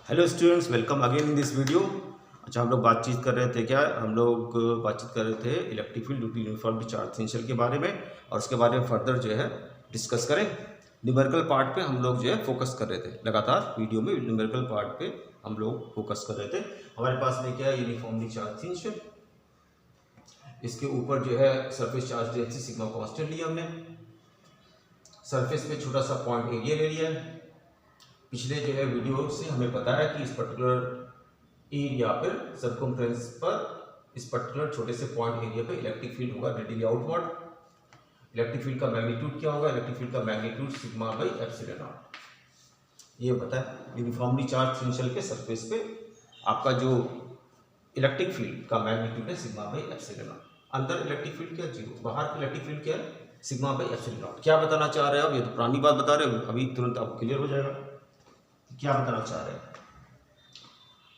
Hello students, welcome again in this video. अच्छा, हम लोग बातचीत कर रहे थे electric field due to uniform charge potential के बारे में, और उसके बारे में फर्दर जो है डिस्कस करें। न्यूमेरिकल पार्ट पे हम लोग जो है फोकस कर रहे थे, लगातार वीडियो में न्यूमेरिकल पार्ट पे हम लोग फोकस कर रहे थे। हमारे पास में क्या है, यूनिफॉर्मली चार्ज पोटेंशियल, इसके ऊपर जो है surface charge density sigma constant लिया हमने। सरफेस पे छोटा सा पॉइंट एरिया ले लिया है। पिछले जो है वीडियो से हमें पता है कि इस पर्टिकुलर एरिया पर सर्कमफ्रेंस पर इस पर्टिकुलर छोटे से पॉइंट एरिया पे इलेक्ट्रिक फील्ड होगा रेडियली आउटवर्ड। इलेक्ट्रिक फील्ड का मैग्नीट्यूड क्या होगा? इलेक्ट्रिक फील्ड का magnitude sigma by epsilon not. ये पता है। यूनिफॉर्मली चार्ज पोटेंशियल के सरफेस पे आपका जो इलेक्ट्रिक फील्ड का मैग्नीट्यूड है सिग्मा बाई एप्सिलॉन नॉट। अंदर इलेक्ट्रिक फील्ड क्या है? जीरो। बाहर का इलेक्ट्रिक फील्ड क्या है? Sigma by epsilon not. क्या बताना चाह रहे हैं आप? ये तो पुरानी बात बता रहे हो, अभी तुरंत आपको क्लियर हो जाएगा क्या बताना चाह रहे हैं।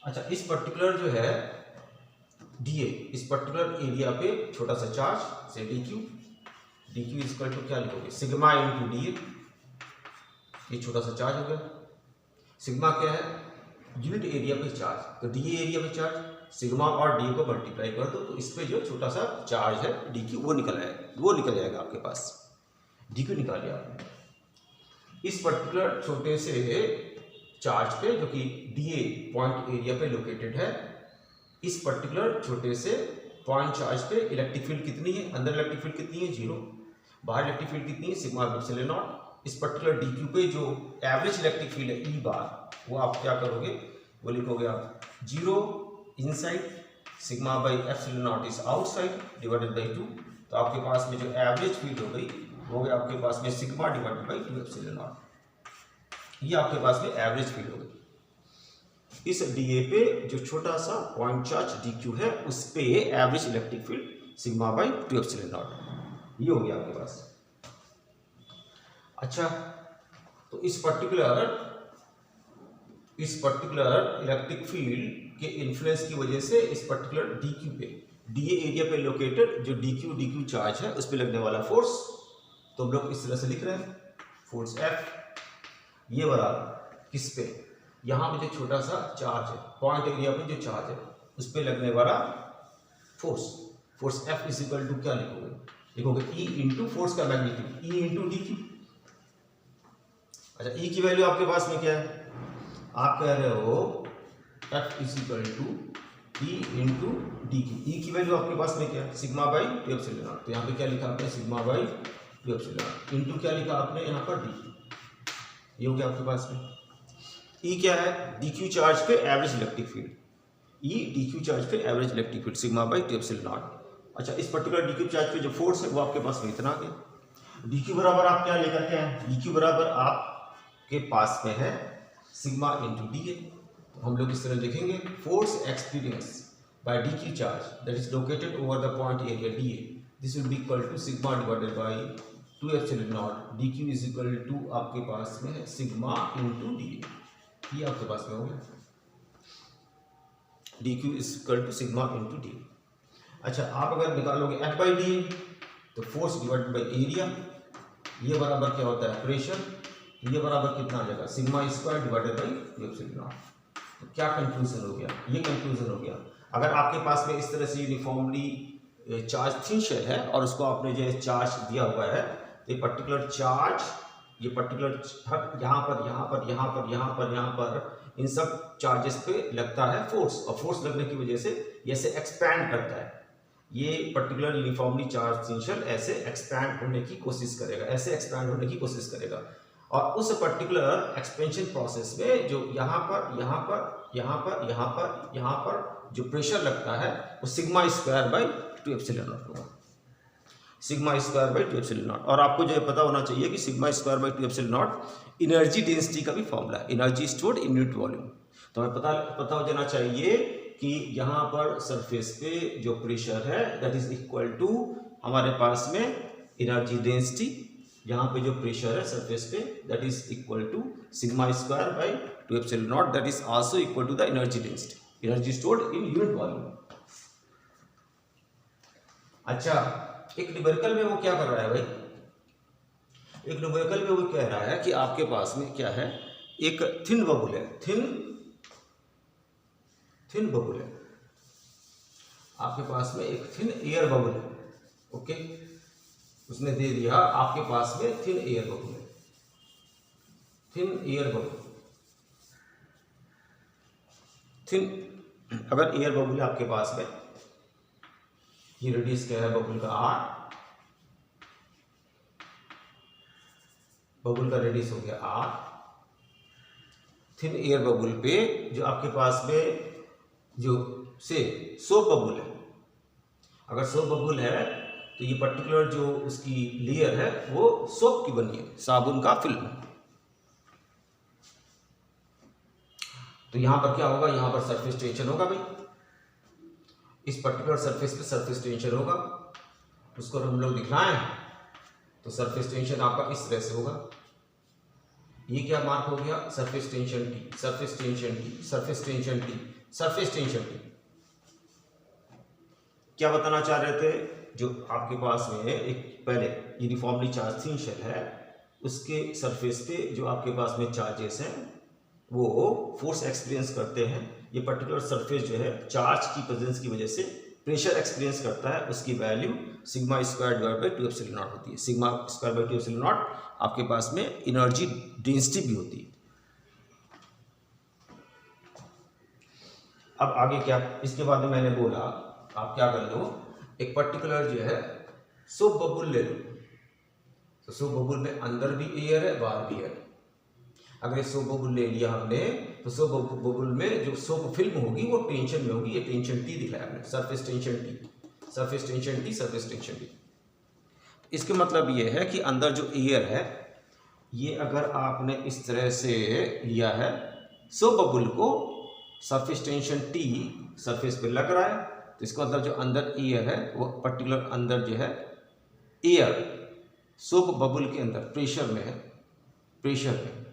अच्छा, इस पर्टिकुलर जो है डीए, इस पर्टिकुलर एरिया पे छोटा सा चार्ज से डीक्यू, डीक्यू इक्वल टू क्या लिखोगे? Sigma into DA. ये छोटा सा चार्ज हो गया। सिग्मा क्या है? यूनिट एरिया पे चार्ज, तो डीए एरिया पे चार्ज, सिग्मा और डी को मल्टीप्लाई कर दो तो इस पे जो छोटा सा चार्ज है डीक्यू वो निकल जाएगा आपके पास। डीक्यू निकाल लिया आपने। इस पर्टिकुलर छोटे से चार्ज पे जो कि डीए पॉइंट एरिया पे लोकेटेड है, इस पर्टिकुलर छोटे से पॉइंट चार्ज पे इलेक्ट्रिक फील्ड कितनी है? अंदर इलेक्ट्रिक फील्ड कितनी है? जीरो। बाहर इलेक्ट्रिक फील्ड कितनी है? Sigma epsilon not. इस पर्टिकुलर डीक्यू पे जो एवरेज इलेक्ट्रिक फील्ड है ई बार, वो आप क्या करोगे? वो लिखोगे आप zero inside sigma by epsilon not is outside divided by 2। तो आपके पास में जो एवरेज फील्ड हो गई वो गई आपके पास में sigma divided by 2 epsilon not. ये आपके पास में एवरेज फील्ड हो गई। इस डीए पे जो छोटा सा पॉइंट चार्ज डीक्यू है उस पे average electric field sigma by 2 epsilon not. ये हो गया आपके पास। अच्छा, तो इस पर्टिकुलर इलेक्ट्रिक फील्ड के इन्फ्लुएंस की वजह से इस पर्टिकुलर डीक्यू पे, डीए एरिया पे लोकेटेड जो डीक्यू चार्ज है उस पे लगने वाला फोर्स, तो हम लोग इस तरह से लिख रहे हैं फोर्स एफ। ये बराबर किस पे? यहाँ पे जो छोटा सा चार्ज है पॉइंट एरिया पे जो चार्ज है उस पे लगने वाला force F is equal to क्या लिखोगे? लिखोगे ई इंटू फोर्स का magnitude, E into D Q. अच्छा, ई की वैल्यू आपके पास में क्या है? आप कह रहे हो F is equal to E into D Q. E की वैल्यू आपके पास में क्या है? Sigma by 2 epsilon not. तो यहाँ पे क्या लिखा आपने? Sigma by 2 epsilon not into क्या लिखा आपने यहाँ पर? D Q. ये हो गया आपके पास में। ई क्या है? डीक्यू चार्ज पे average electric field. E DQ charge पे average electric field sigma by 2 epsilon not. अच्छा, इस पर्टिकुलर डीक्यू चार्ज पे जो फोर्स है वो आपके पास में इतना आ गया। डीक्यू बराबर आप क्या लेकर के आए? डीक्यू बराबर आपके पास में है सिग्मा इंटू डी ए। तो हम लोग इस तरह लिखेंगे force experience by D Q charge that is located over the point area D A, this will be equal to sigma divided by 2 epsilon naught. D Q is equal to आपके पास में है सिग्मा इंटू डी ए। ये आपके पास में हो गया D Q is equal to sigma into D. अच्छा, आप अगर निकालोगे एफ बाई डी तो फोर्स डिवाइडेड बाई एरिया, ये बराबर क्या होता है? प्रेशर। ये बराबर कितना आ जाएगा? Sigma square divided by 2 epsilon not. तो क्या कंक्लूजन हो गया? ये कंक्लूजन हो गया। अगर आपके पास में इस तरह से यूनिफॉर्मली चार्ज पोटेंशियल है और उसको आपने जो है चार्ज दिया हुआ है, तो ये पर्टिकुलर चार्ज, ये पर्टिकुलर यहाँ पर इन सब चार्जेस पे लगता है फोर्स, और फोर्स लगने की वजह से ये ऐसे एक्सपैंड करता है। ये पर्टिकुलर यूनिफॉर्मली चार्ज पोटेंशियल ऐसे एक्सपैंड होने की कोशिश करेगा, और उस पर्टिकुलर एक्सपेंशन प्रोसेस में जो यहाँ पर जो प्रेशर लगता है वो sigma square by 2 epsilon not होगा। Sigma square by 2 epsilon not. और आपको जो पता होना चाहिए कि sigma square by 2 epsilon not energy density का भी फॉर्मूला है, energy stored in unit volume. तो हमें पता हो जाना चाहिए कि यहाँ पर सरफेस पे जो प्रेशर है दैट इज इक्वल टू हमारे पास में एनर्जी डेंसिटी। यहाँ पे जो प्रेशर है सरफेस पे that is equal to sigma square by 2 epsilon naught, that is also equal to the energy density, energy stored in unit volume. अच्छा, एक न्यूमेरिकल में वो क्या कर रहा है भाई? एक न्यूमेरिकल में वो कह रहा है कि आपके पास में क्या है? एक थिन बबल है, थिन थिन बबुल है, आपके पास में एक थिन एयर बबुल है। ओके, उसने दे दिया आपके पास में थिन एयर बबुल है, थिन एयर बबुल, थिन अगर एयर बबुल है आपके पास में, ये रेडियस क्या है बबुल का आर, बबुल का रेडियस हो गया आर। थिन एयर बबुल पे जो आपके पास में जो से सोप बबुल है, अगर सोप बबुल है तो ये पर्टिकुलर जो उसकी लेयर है वो सोप की बनी है, साबुन का फिल्म। तो यहां पर क्या होगा, यहां पर सरफेस टेंशन होगा भाई, इस पर्टिकुलर सरफेस पे सरफेस टेंशन होगा, उसको हम लोग दिखलाएं तो सरफेस टेंशन आपका इस तरह से होगा। ये क्या मार्क हो गया, surface tension T, surface tension T, surface tension T, surface tension T. क्या बताना चाह रहे थे, जो आपके पास में एक पहले यूनिफॉर्मली चार्ज थिन शेल है, उसके सरफेस पे जो आपके पास में चार्जेस हैं वो फोर्स एक्सपीरियंस करते हैं। ये पर्टिकुलर सरफेस जो है चार्ज की प्रेजेंस की वजह से प्रेशर एक्सपीरियंस करता है, उसकी value sigma square divide by 2 epsilon not होती है। Sigma square by 2 epsilon not आपके पास में एनर्जी डेंसिटी भी होती है। अब आगे क्या, इसके बाद में मैंने बोला आप क्या कर लो, एक पर्टिकुलर जो है सोप बबुल ले लो, तो सोप बबुल में अंदर भी एयर है बाहर भी एयर है। अगर सोप बबुल ले लिया हमने तो सोप बबुल में जो सोप फिल्म होगी वो टेंशन में होगी, ये टेंशन टी दिखाया हमने, surface tension T, surface tension T, surface tension T. इसके मतलब ये है कि अंदर जो एयर है ये अगर आपने इस तरह से लिया है, सोप बबुल को सरफेस टेंशन टी सरफेस पे लग रहा है, तो इसका मतलब जो अंदर एयर है वो पर्टिकुलर अंदर जो है एयर सोप बबुल के अंदर प्रेशर में है, प्रेशर में,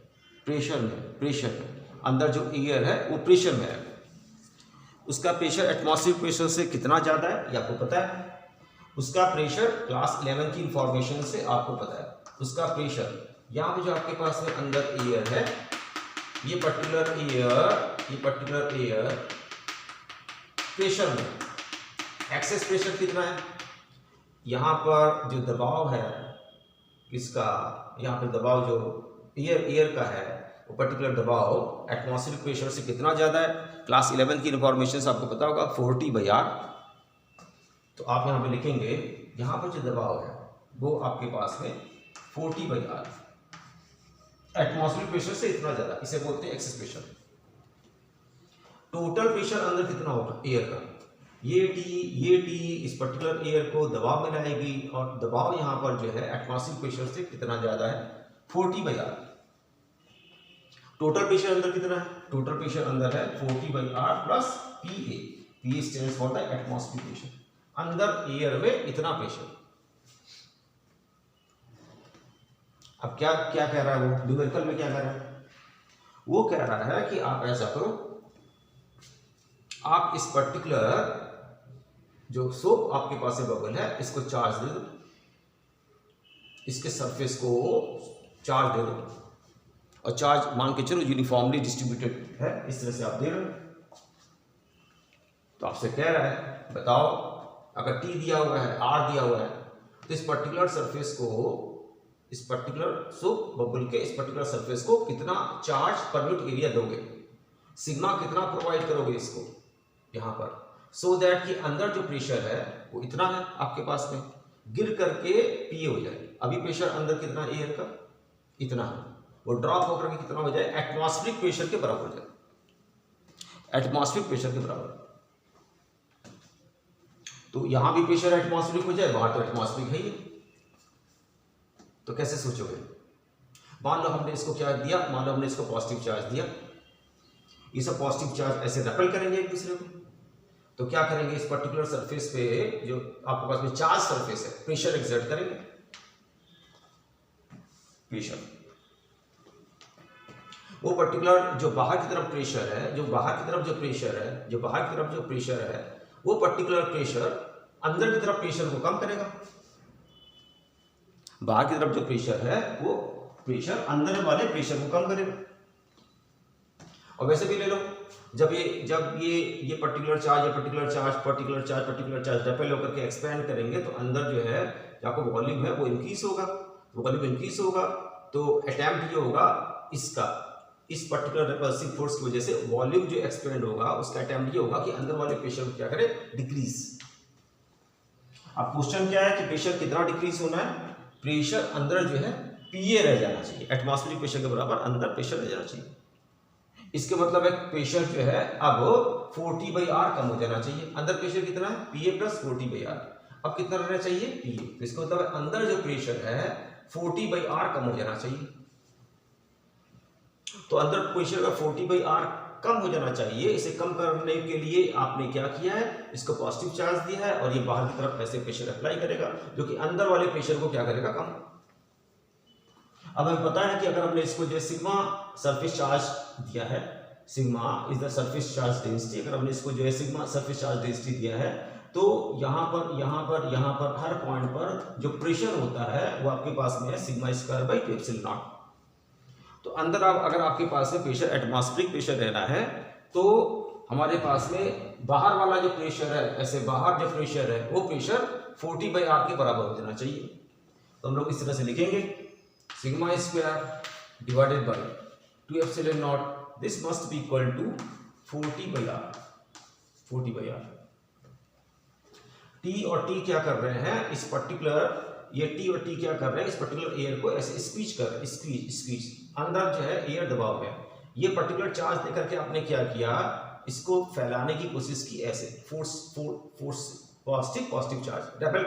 प्रेशर में, प्रेशर में, अंदर जो एयर है वो प्रेशर में है। उसका प्रेशर एटमॉस्फेरिक प्रेशर से कितना ज़्यादा है ये आपको पता है, उसका प्रेशर क्लास 11 की इंफॉर्मेशन से आपको पता है। उसका प्रेशर यहाँ पे जो आपके पास में अंदर एयर है, ये पर्टिकुलर एयर प्रेशर में, एक्सेस प्रेशर कितना है, यहाँ पर जो दबाव है किसका, यहाँ पे दबाव जो एयर का है वो पर्टिकुलर दबाव एटमॉस्फेरिक प्रेशर से कितना ज़्यादा है, क्लास 11 की इंफॉर्मेशन से आपको पता होगा 40/R। तो आप यहाँ पे लिखेंगे यहाँ पर जो दबाव है वो आपके पास में 40/R, एटमॉस्फेरिक प्रेशर से इतना ज़्यादा, इसे बोलते हैं एक्सेस प्रेशर। टोटल प्रेशर अंदर कितना होगा एयर का, ये टी इस पर्टिकुलर एयर को दबाव में लाएगी, और दबाव यहाँ पर जो है एटमॉस्फेरिक प्रेशर से कितना ज़्यादा है 40/R। टोटल प्रेशर अंदर कितना है, टोटल प्रेशर अंदर है 40/R plus PA, PA stands for the atmospheric pressure, अंदर एयर में इतना प्रेशर। अब क्या क्या कह रहा है वो, न्यूमेरिकल में क्या कह रहा है, वो कह रहा है कि आप ऐसा करो, आप इस पर्टिकुलर जो सोप आपके पास है बबल है इसको चार्ज दे दो, इसके सरफेस को चार्ज दे दो, और चार्ज मान के चलो यूनिफॉर्मली डिस्ट्रीब्यूटेड है, इस तरह से आप दे रहे हो। तो आपसे कह रहा है बताओ अगर T दिया हुआ है, R दिया हुआ है, तो इस पर्टिकुलर सरफेस को, इस पर्टिकुलर सोप बबल के इस पर्टिकुलर सरफेस को कितना चार्ज पर यूनिट एरिया दोगे, सिग्मा कितना प्रोवाइड करोगे इसको यहाँ पर, सो दैट कि अंदर जो प्रेशर है वो इतना है आपके पास में, गिर करके PA हो जाए। अभी प्रेशर अंदर कितना एयर का इतना है, वो ड्रॉप होकर के कितना हो जाए, एटमॉस्फेरिक प्रेशर के बराबर हो जाए, एटमॉस्फेरिक प्रेशर के बराबर। तो यहां भी प्रेशर एटमॉस्फेरिक हो जाए, बाहर तो एटमॉस्फेरिक है ही, तो कैसे सोचोगे। मान लो हमने इसको क्या दिया, मान लो हमने इसको पॉजिटिव चार्ज दिया, ये सब पॉजिटिव चार्ज ऐसे रेपेल करेंगे एक दूसरे को, तो क्या करेंगे इस पर्टिकुलर सरफेस पे जो आपके पास में चार्ज सरफेस है प्रेशर एक्सर्ट करेंगे, प्रेशर, वो पर्टिकुलर जो बाहर की तरफ प्रेशर है, जो बाहर की तरफ जो प्रेशर है, जो बाहर की तरफ जो प्रेशर है, वो पर्टिकुलर प्रेशर अंदर की तरफ प्रेशर को कम करेगा, बाहर की तरफ जो प्रेशर है वो प्रेशर अंदर वाले प्रेशर को कम करेगा। और वैसे भी ले लो, जब ये particular charge, particular charge repel होकर के एक्सपेंड करेंगे तो अंदर जो है आपको वॉल्यूम है वो इंक्रीज होगा, तो अटेम्प्ट ये होगा इसका, इस पर्टिकुलर रिपल्सिव फोर्स की वजह से वॉल्यूम जो एक्सपेंड होगा उसका अटेम्प्ट ये होगा कि अंदर वाले प्रेशर को क्या करे, डिक्रीज। अब क्वेश्चन क्या है कि प्रेशर कितना डिक्रीज होना है, प्रेशर अंदर जो है पीए रह जाना चाहिए, एटमॉस्फेरिक प्रेशर के बराबर अंदर प्रेशर रह जाना चाहिए। इसके मतलब है प्रेशर जो है अब 40/R कम हो जाना चाहिए। अंदर प्रेशर कितना है, पीए प्लस 40/R। अब कितना रहना चाहिए, पीए। तो इसका मतलब है अंदर जो प्रेशर है 40/R कम हो जाना चाहिए। तो अंदर प्रेशर का 40/R कम हो जाना चाहिए। इसे कम करने के लिए आपने क्या किया है, इसको पॉजिटिव चार्ज दिया है और ये बाहर की तरफ ऐसे प्रेशर अप्लाई करेगा जो कि अंदर वाले प्रेशर को क्या करेगा, कम। अब हमें पता है कि अगर हमने इसको जो सिग्मा सरफेस चार्ज दिया है, sigma is the surface charge density, अगर हमने इसको जो है सिग्मा सरफेस चार्ज डेंसिटी दिया है तो यहाँ पर हर पॉइंट पर जो प्रेशर होता है वो आपके पास में है sigma square by 2 epsilon not. तो अंदर अगर आपके पास में प्रेशर एटमॉस्फेरिक प्रेशर रहना है तो हमारे पास में बाहर वाला जो प्रेशर है, ऐसे बाहर जो प्रेशर है वो प्रेशर 40/R के बराबर हो जाना चाहिए। तो हम लोग इस तरह से लिखेंगे sigma square divided by 2 epsilon naught, this must be equal to 40/R। T और टी क्या कर रहे हैं, इस पर्टिकुलर ये टी और टी क्या कर रहे हैं, इस पर्टिकुलर एयर को ऐसे स्क्वीज कर, स्क्वीज अंदर जो है एयर दबाव है, ये पर्टिकुलर चार्ज देकर के आपने क्या किया, इसको फैलाने की कोशिश की, ऐसे फोर्स पॉजिटिव चार्ज रेपेल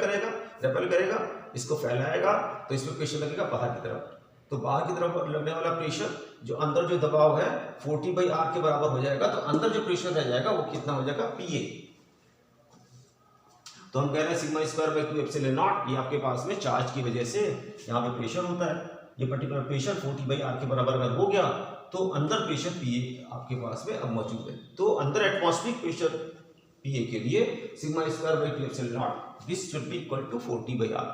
करेगा, इसको फैलाएगा तो इसमें प्रेशर लगेगा बाहर की तरफ। तो बाहर की तरफ लगने वाला प्रेशर जो अंदर जो दबाव है 40/R के बराबर हो जाएगा, तो अंदर जो प्रेशर रह जाएगा वो कितना हो जाएगा, पीए। तो हम कह रहे हैं sigma square by 2 epsilon not, ये आपके पास में चार्ज की वजह से यहाँ पे प्रेशर होता है, ये पर्टिकुलर प्रेशर 40/R के बराबर अगर हो गया तो अंदर प्रेशर पीए आपके पास में अब मौजूद है। तो अंदर एटमॉस्फेरिक प्रेशर पीए के लिए sigma square by 2 epsilon naught, this should be equal to 40/R।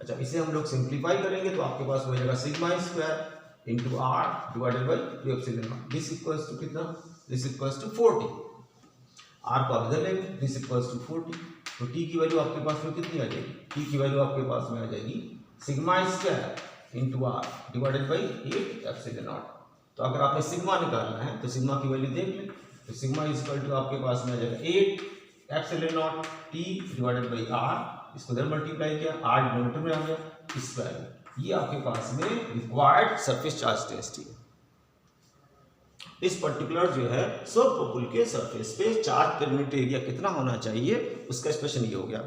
अच्छा, इसे हम लोग सिंप्लीफाई करेंगे तो आपके पास हो जाएगा sigma square into R divided by 2 epsilon naught, this equals to कितना, दिस इक्वल्स टू 40। R को आप इधर लेंगे, दिस इक्वल्स टू 40। तो T की वैल्यू आपके पास में कितनी आ जाएगी, T की वैल्यू आपके पास में आ जाएगी sigma square into R divided by 8 epsilon not. तो अगर आपने सिग्मा निकालना है तो सिग्मा की वैल्यू देख लें, तो सिग्मा इज इक्वल टू आपके पास में आ जाएगा 8 epsilon not T divided by R, इसको इधर मल्टीप्लाई किया, R डिनोमिनेटर में आ गया, स्क्वायर। ये आपके पास में रिक्वायर्ड सरफेस चार्ज डेंसिटी है। इस पर्टिकुलर जो है सब बबुल के सरफेस पे चार्ज पर यूनिट एरिया कितना होना चाहिए उसका एक्सप्रेशन ये हो गया।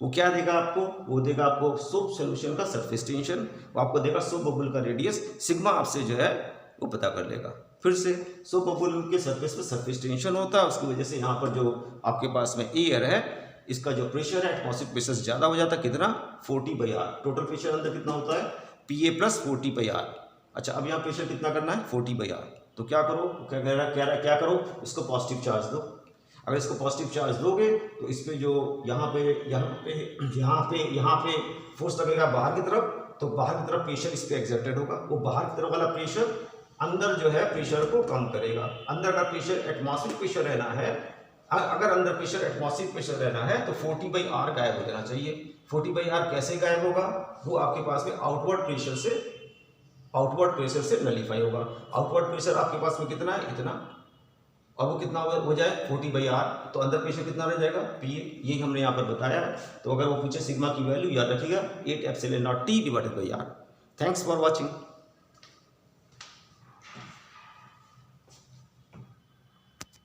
वो क्या देगा आपको, वो देगा आपको सोप सॉल्यूशन का सरफेस टेंशन, वो आपको देगा सोप बबुल का रेडियस, सिग्मा आपसे जो है वो पता कर लेगा। फिर से सोप बबुल के सरफेस पे सरफेस टेंशन होता है, उसकी वजह से यहाँ पर जो आपके पास में एयर है इसका जो प्रेशर है एटमॉस्फेरिक प्रेशर ज़्यादा हो जाता है, कितना 40/R। टोटल प्रेशर अंदर कितना होता है, पीए प्लस 40/R। अच्छा, अब यहाँ प्रेशर कितना करना है, 40/R। तो क्या करो, क्या करो, इसको पॉजिटिव चार्ज दो। अगर इसको पॉजिटिव चार्ज दोगे तो इस पे जो यहाँ पे फोर्स लगेगा बाहर की तरफ, तो बाहर की तरफ प्रेशर इस पे एक्सर्टेड होगा, वो बाहर की तरफ वाला प्रेशर अंदर जो है प्रेशर को कम करेगा। अंदर का प्रेशर एटमॉस्फेरिक प्रेशर रहना है, अगर अंदर प्रेशर एटमॉस्फेरिक प्रेशर रहना है तो 40/R गायब हो जाना चाहिए। 40/R कैसे गायब होगा, वो आपके पास में आउटवर्ड प्रेशर से नलीफाई होगा। आउटवर्ड प्रेशर आपके पास में कितना है, इतना, और वो कितना हो जाए 40/R, तो अंदर प्रेशर कितना रह जाएगा, पीए। यही हमने यहाँ पर बताया। तो अगर वो पूछे सिग्मा की वैल्यू याद रखिएगा 8 epsilon not T divided by R। Thanks for watching.